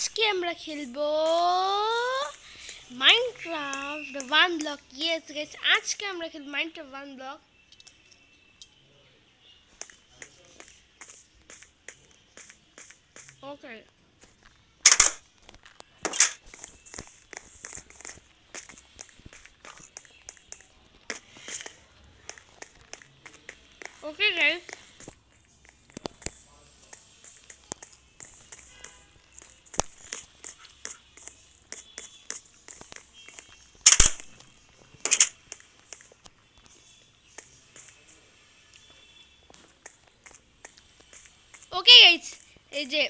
আজকে আমরা খেলবো Minecraft one block. Yes guys, আজকে আমরা খেলবো মাইনক্রাফট ওয়ান ব্লক। ওকে ওকে গাইস, ওকে গাইস, এই যে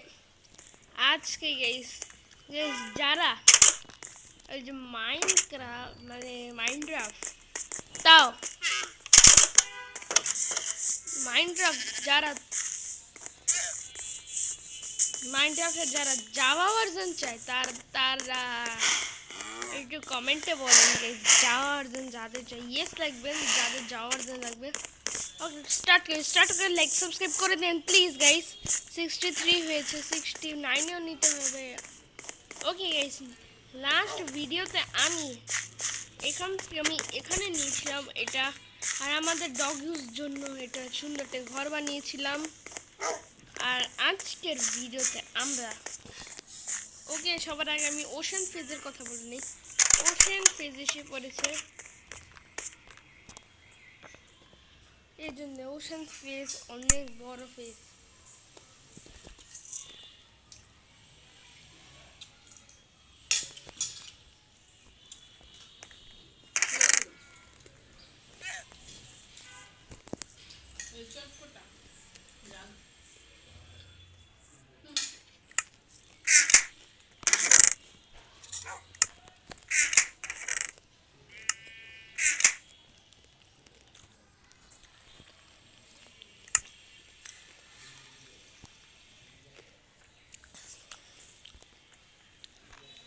আজকে গাইস গাইস যারা এই যে মাইনক্রাফট মানে মাইনক্রাফট তাও মাইনক্রাফট যারা মাইনক্রাফটের যারা জাভা ভার্সন চায় তারা একটু কমেন্টে বলেন গাইস, জাভা ভার্সন যাদের চাই ইয়েস লাগবেন, যাদের জাভা ভার্সন লাগবে। ওকে স্টার্ট করে লাইক সাবস্ক্রাইব করে দেন প্লিজ গাইস। 63 হয়েছে, 69ও নিতে হবে। ওকে গাইস, লাস্ট ভিডিওতে আমি এখানে নিয়েছিলাম এটা, আর আমাদের ডগ ইউজ জন্য এটা সুন্দর একটা ঘর বানিয়েছিলাম। আর আজকের ভিডিওতে আমরা ওকে সবার আগে আমি ওশেন ফেজের কথা বলে নিই। ওশেন ফেজ এসে পড়েছে, এই জন্য ওশেন ফেজ অনেক বড় ফেজ।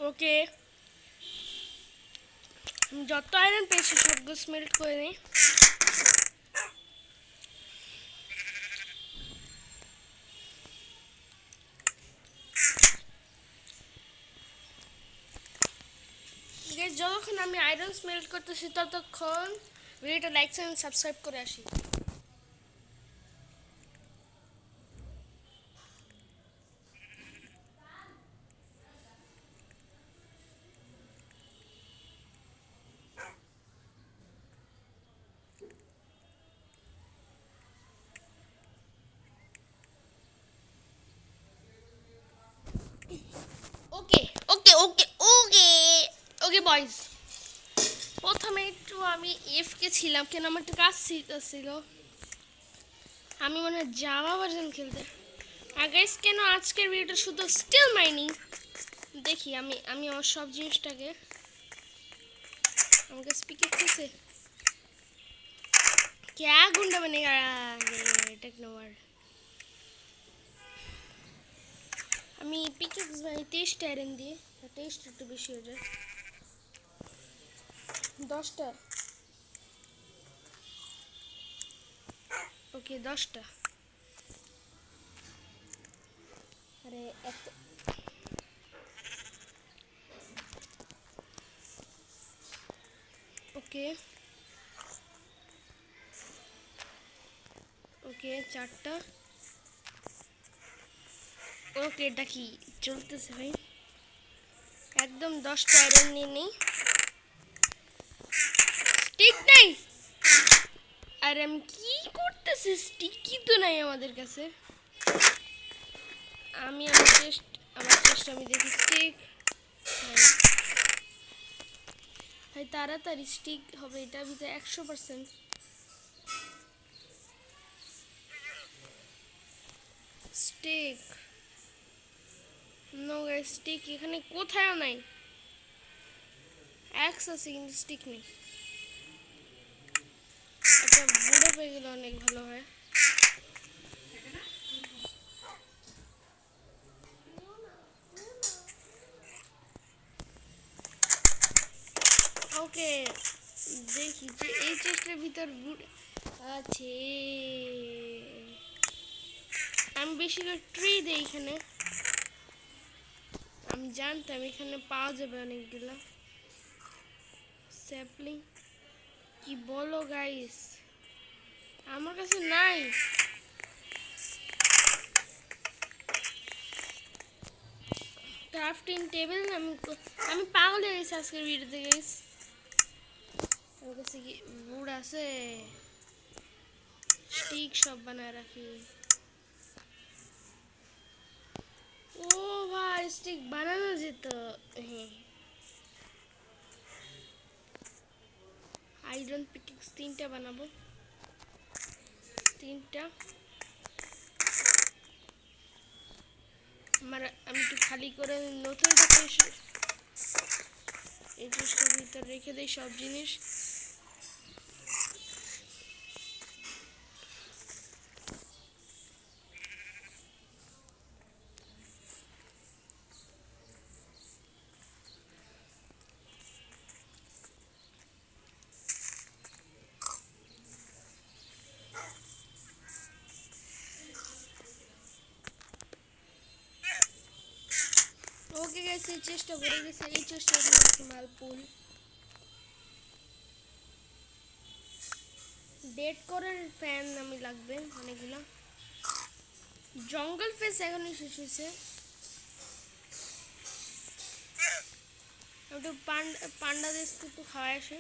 ওকে, যত আয়রন পেয়েছি সবগুলো স্মেল্ট করে নিই। যতক্ষণ আমি আয়রন স্মেল্ট করতেছি ততক্ষণ ভিডিওটা লাইক এন্ড সাবস্ক্রাইব করে আসি। ওকে ওকে ওকে ওকে ওকে বয়েজ, প্রথমে একটু আমি এফকে ছিলাম, কেন আমার একটু কাজ ছিল, আমি মনে হয় জাভা ভার্সন খেলতে। আর গাইস কেন আজকের ভিডিওটা শুধু স্টিল মাইনিং দেখি, আমি আমি আমার সব জিনিসটাকে আমাকে স্পিকে से क्या गुंडा बनेगा टेक्नोवर। আমি পিকেক্স বাই 23 আয়রন দিয়ে, 23 একটু বেশি হয়ে যায়, 10টা। ওকে 10টা, আরে এত ওকে ওকে 4টা। ওকে এটা কি চলতেছে ভাই, একদম 10টা আয়রন নিয়ে নেই, স্টিক নাই। আর আমি কি করতেছি, স্টিকই তো নাই আমাদের কাছে। আমি আমার চেষ্টা আমি দেখি স্টিক ভাই, তাড়াতাড়ি স্টিক হবে, এটা ভিতরে 100%। স্টিক নো গাইস, স্টিক এখানে কোথাও নাই, অ্যাক্স আছে কিন্তু স্টিক নেই। আচ্ছা বুড়ো পেয়ে গেলে অনেক ভালো হয়। ওকে দেখি যে এই চেষ্টার ভিতর আছে, আমি বেশি করে ট্রি দিই এখানে। আমি জানতাম এখানে পাওয়া যাবে অনেকগুলো স্যাপলিং। কি বলো গাইস, আমার কাছে নাই। ক্রাফটিং টেবিল আমি পাগল হয়ে গেছি আজকের ভিডিওতে গাইস। আমার কাছে কি বুড় আছে, স্টিক সব বানায় রাখি। ও ভাই স্টিক বানানো যেত। হ্যাঁ, আয়রন পিকেক্স 3টা বানাবো, 3টা। আমি একটু খালি করে নতুন এই চেষ্টার ভিতরে রেখে দিই সব জিনিস। ওকে গেছে, চেষ্টা করে গেছে, এই চেষ্টা করে মালপুল ডেট করার ফ্যান আমি লাগবে অনেকগুলো। জঙ্গল ফেস এখনই শেষ হয়েছে। একটু পান্ডা দেখতে একটু খাওয়া আসে।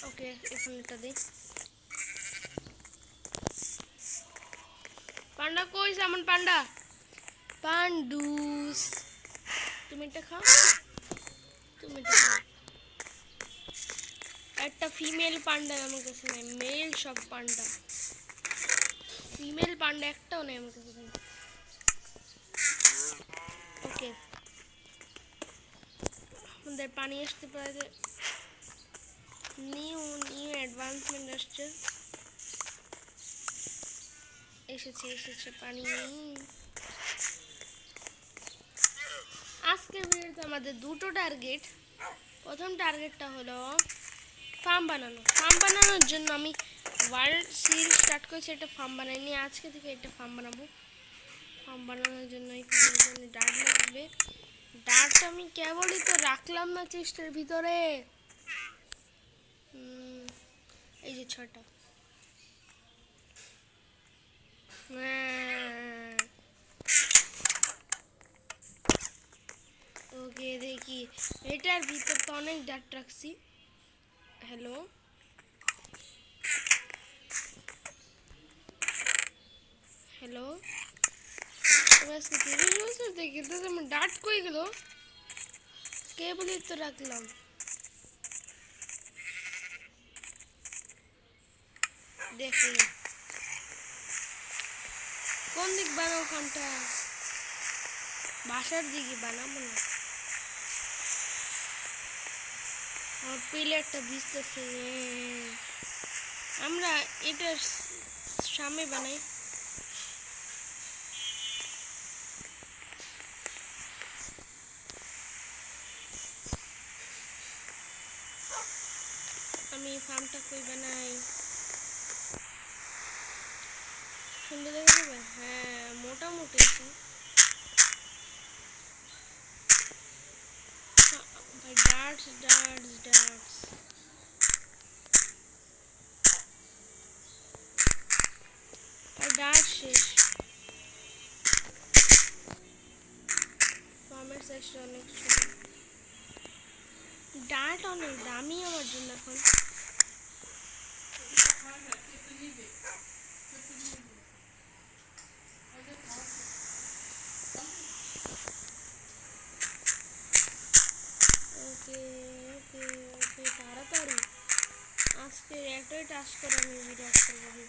ওকে এখন এটা দিই। পান্ডা কই যেমন পান্ডা পান্ডুস, তুমি এটা খাও, তুমি এটা খাও। একটা ফিমেল পান্ডা আমার কাছে নেই, মেল সব পান্ডা, ফিমেল পান্ডা একটাও নেই আমার কাছে। ওকে আমাদের পানি আসতে পারে, নিউ অ্যাডভান্সমেন্ট আসছে, এসেছে পানি। আজকের ভিডিওতে আমাদের দুটো টার্গেট। প্রথম টার্গেটটা হলো ফার্ম বানানো। ফার্ম বানানোর জন্য আমি ওয়ার্ল্ড সিরিজ স্টার্ট করেছি, একটা ফার্ম বানাইনি, আজকে থেকে একটা ফার্ম বানাবো। ফার্ম বানানোর জন্য এই ফার্মের জন্য ডার্ট লাগবে। ডার্ট আমি কেবলই তো রাখলাম না চেস্টের ভিতরে, এই যে 6টা। ওকে দেখি, এটার ভিতর তো অনেক ডার্ট রাখছি। হ্যালো হ্যালো, আজকে 30 বছর দেখি তো আমার ডার্ট কই গেল, কেবলই তো রাখলাম। দেখি কোন দিক বানাও, কোনটা বাসার দিকে বানাবো না, আমার পিলারটা ভিজতেছে। আমরা এটা সামনে বানাই। আমি ফার্মটা কই বানাই, সুন্দর দেখা যাবে। হ্যাঁ মোটামুটি ডার্টস ডার্টস ডার্টস। ডার্ট শেষ, ফার্মের সাইজটা অনেক ছোট। ডার্ট অনেক দামি আমার জন্য এখন। ওকে ওকে ওকে তাড়াতাড়ি আজকে একটাই টাস্ক করে আমি ভিডিও করবো।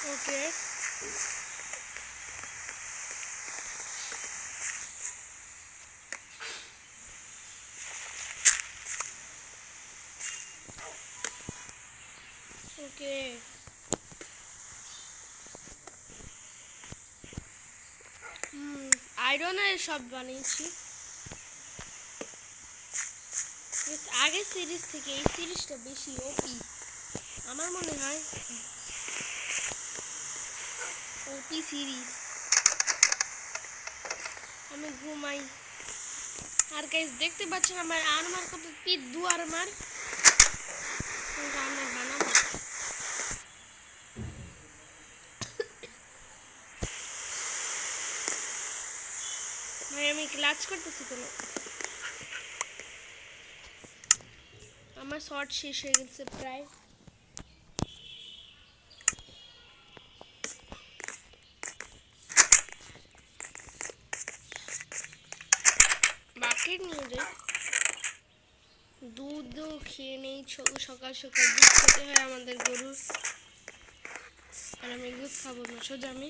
ওকে ওকে আয়রনের সব বানিয়েছি আগের সিরিজ থেকে এই সিরিজটা বেশি ওপি আমার মনে হয় ওপি সিরিজ আমি ঘুমাই আর গাইস দেখতে পাচ্ছেন আমার আর্মার কত পিট দু আর্মার রান্না বানাবো ভাই আমি ক্লাচ করতেছি কোনো আমার শর্ট শেষ হয়ে গেছে প্রায় বাকেট নিয়ে যাই দুধ খেয়ে নেই সকাল সকাল দুধ খেতে হয় আমাদের গরুর আর আমি দুধ খাবো না সোজা আমি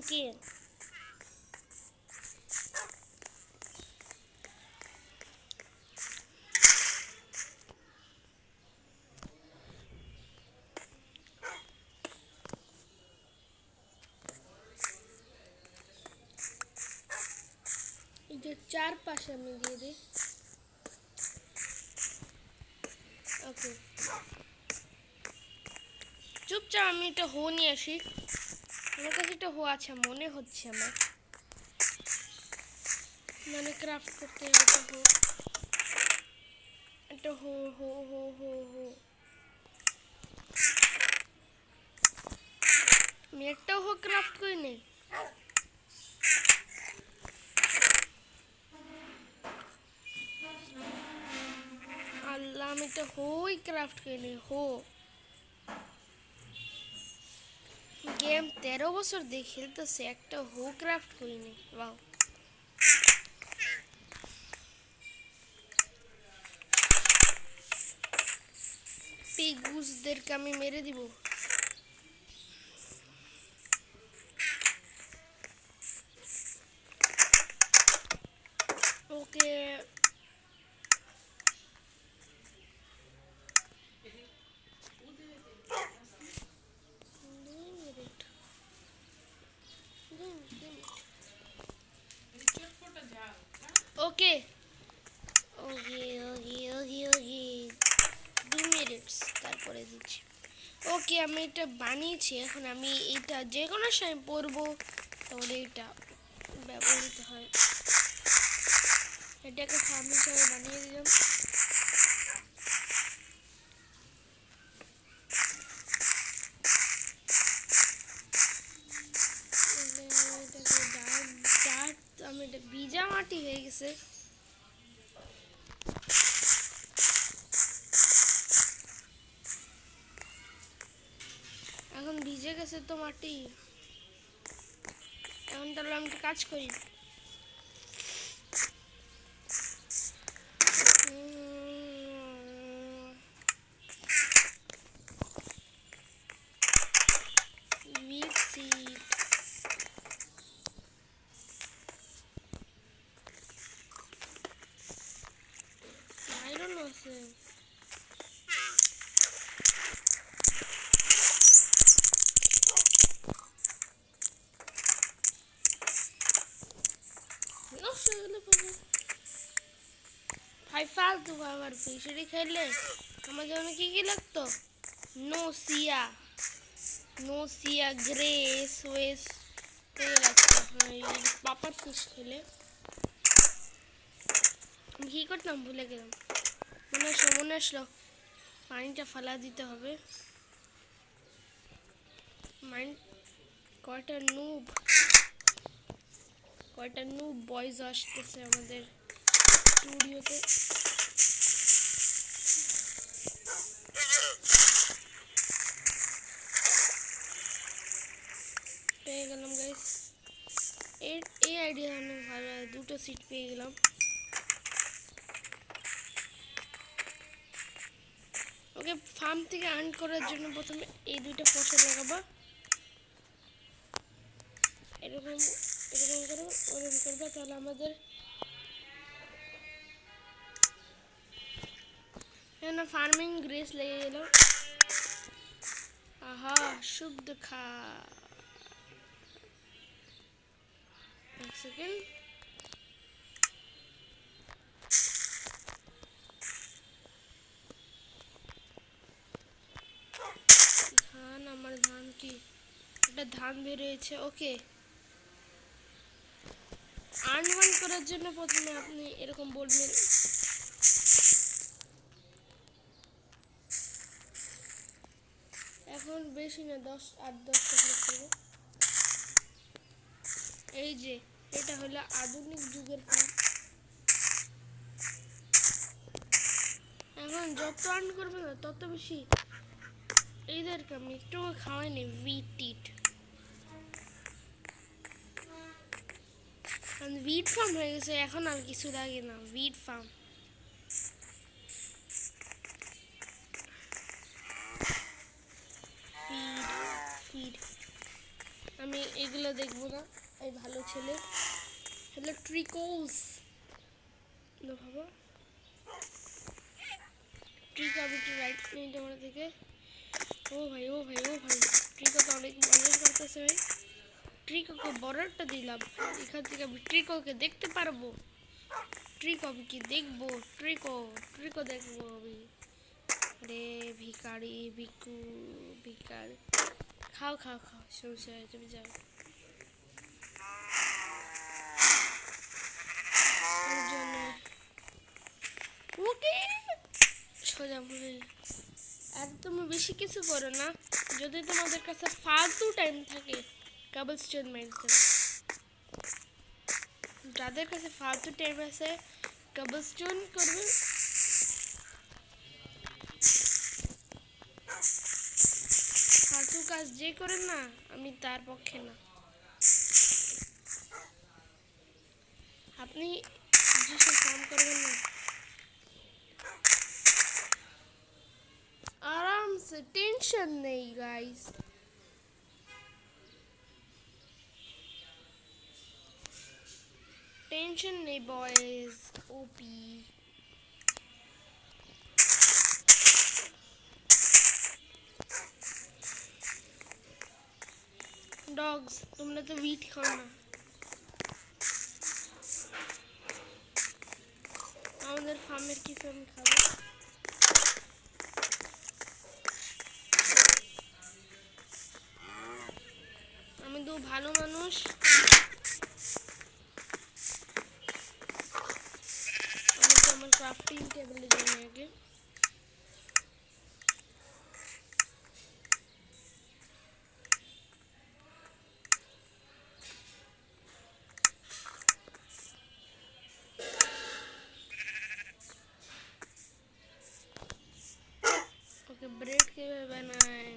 কি যে চারপাশে আমি দিয়ে দিই ওকে চুপচাপ আমি একটা হো নিয়ে আসি আমার কাছে একটা হো আছে মনে হচ্ছে আমার মানে ক্রাফট করতে হবে একটা হো হো হো হো হো আমি একটা হো ক্রাফট করি নেই আল্লাহ আমি তো হোই ক্রাফট করি নেই হো গেম 13 বছর দিয়ে খেলতেছে একটা হো ক্রাফট করি নেই ওয়াও পিগুসদেরকে আমি মেরে দিব ওকে ওকে ওকে ওকে ওকে ওকে 2 মিনিটস তারপরে দিচ্ছি ওকে আমি এটা বানিয়েছি এখন আমি এটা যে কোনো সময় পরবো তাহলে এটা ব্যবহৃত হয় এটাকে ফার্ম হিসাবে বানিয়ে দিলাম আমি এটা ভিজা মাটি হয়ে গেছে এখন ভিজে গেছে তো মাটি এখন তাহলে আমি কাজ করি ভাই ফালতু আমার ফিশারি খেললে আমার জন্য কি লাগতো নোসিয়া গ্রেস ওয়েস লাগতো পাপার ফিশ খেলে আমি কী করতাম ভুলে গেলাম মনে আসলো পানিটা ফালা দিতে হবে মাইন্ড কয়টা নুব বয়েজ আসতেছে আমাদের স্টুডিওতে পেয়ে গেলাম গাইস। এই আইডিয়া অনেক ভালো, দুটো সিট পেয়ে গেলাম। ওকে, ফার্ম থেকে আর্ন করার জন্য প্রথমে এই দুইটা ফসল লাগাবো। এরকম এরকম করবো, ওরকম করবো, তাহলে আমাদের না ফার্মিং গ্রেস লেগে গেল। আহা, শুদ্ধ খা। এক সেকেন্ড। ধান, আমার ধান কি একটা ধান বেরিয়েছে। ওকে, আর্ন করার জন্য প্রথমে আপনি এরকম বলবেন এখন বেশি না 8-10 টাকা করবো। এই যে এটা হলো আধুনিক যুগের ফার্ম। এখন যত আর্ন করবে না তত বেশি এইদেরকে আমি একটু খাওয়াইনি ভিট ফার্ম হয়ে গেছে এখন, আর কিছু লাগে না। ভিট ফার্ম, ফিড আমি এগুলো দেখবো না। এই ভালো ছেলে হলো ট্রিকোস না ভাবো। ট্রিক আমি একটু রাইট মিনিট আমার থেকে। ও ভাই ট্রিকো তো অনেক মজা করতেছে ভাই। ট্রিকোকে বর্ডারটা দিলাম, এখান থেকে আমি ট্রিকোকে দেখতে পারবো। ট্রিকো আমি কি দেখবো? ট্রিকো দেখবো আমি। রে ভিখারি ভিকার খাও সমস্যা হয়, তুমি যাও। ওকে সোজা ভুলে একদম বেশি কিছু করো না। যদি তোমাদের কাছে ফালতু টাইম থাকে কেবল স্টোন মাইনতে, যাদের কাছে ফালতু টাইম আছে কেবল স্টোন করবে। ফালতু কাজ যে করে না আমি তার পক্ষে না। আপনি যেসব কাম করবেন না आराम से, टेंशन नहीं गाइस। टेंशन नहीं बॉयज, ओपी। डॉग्स तुमने तो वीट खाना, আমাদের ফার্মের কিছু আমি খাবো। আমি তো ভালো মানুষ, আমি তো আমার ক্রাফটিং টেবিলে যাই আগে। ओके, ब्रेड किভাবে বানায়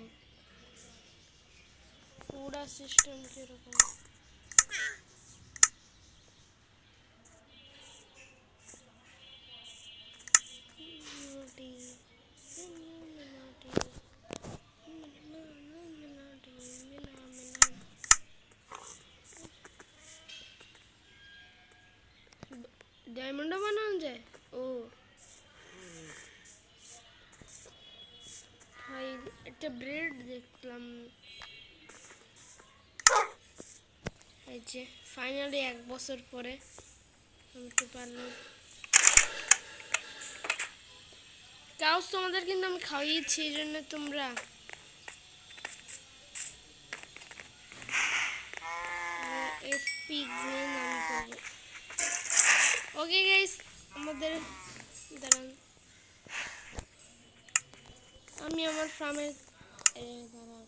पूरा सिस्टम কিরকম। ডায়মন্ডও বানানো যায়? ও ভাই, একটা ব্রেড দেখলাম। এই যে ফাইনালি 1 বছর পরে আমি তো পারলাম। কাউস তোমাদের কিন্তু আমি খাওয়াইছি, এই জন্য তোমরা এফপি গ্রিন আমি করবো। ওকে গাইস, আমাদের দাঁড়ান, আমি আমার ফার্মের দাঁড়ান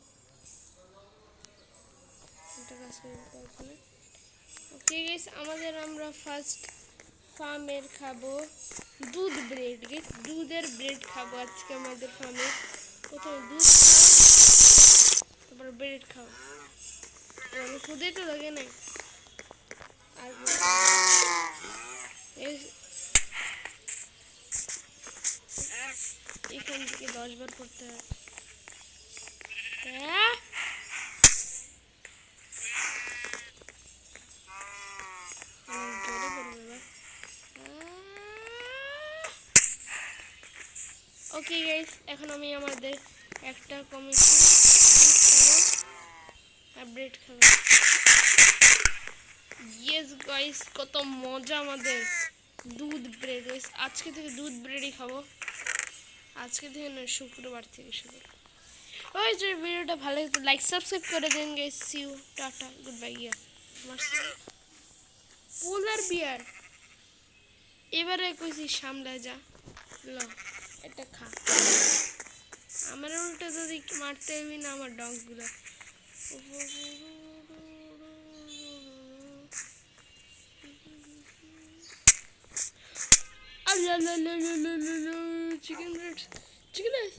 ওকে গাইস, আমরা ফার্স্ট ফার্মের খাবো দুধ ব্রেড। গাইস দুধের ব্রেড খাবো আজকে আমাদের ফার্মে। প্রথমে দুধ খাও, তারপর ব্রেড খাও। আমি খুদে তো লাগে নাই আর এখান থেকে 10 বার করতে হবে হ্যাঁ জোরে করবে এবার ওকে গাইস এখন আমি আমাদের একটা কমিটি ব্রেড খাবো ইয়েস গাইস কত মজা আমাদের দুধ ব্রেড গাইস আজকে থেকে দুধ ব্রেডই খাবো আজকে থেকে না শুক্রবার থেকে শুরু ওই যে ভিডিওটা ভালো লাগতো লাইক সাবস্ক্রাইব করে দিন গাইস সি ইউ টাটা good bye yeah polar bear এবারে কইছি সামলা যা ল এটা খা আমার উল্টা যদি মারতে হবি না আমার ডগগুলো চিকেন ব্রেড চিকেন রাইস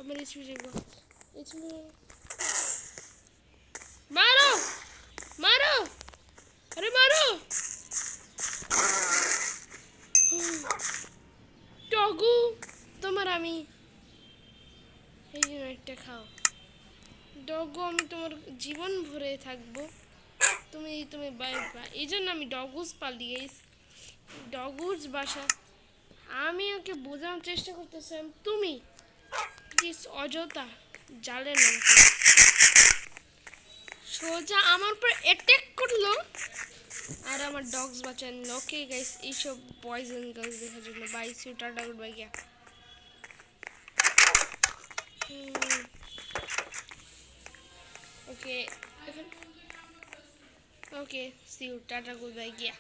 আমার এইচপি দেখবো এইচপি মারো মারো আরে মারো টগু তোমার আমি এই জন্য একটা খাও ডগু আমি তোমার জীবন ভরে থাকবো তুমি তুমি বাই বাই এই জন্য আমি ডগুস পালি ডগুস বাসা আমি ওকে বোঝানোর চেষ্টা করতেছিলাম তুমি প্লিজ অযথা জালেন আমাকে সোজা আমার উপর অ্যাটাক করলো আর আমার ডগস বাঁচান ওকে গাইস এইসব পয়জন গাইস দেখার জন্য বাই সিউ টাটা গুড বাই গিয়া ওকে ওকে সিউ টাটা গুড বাই গিয়া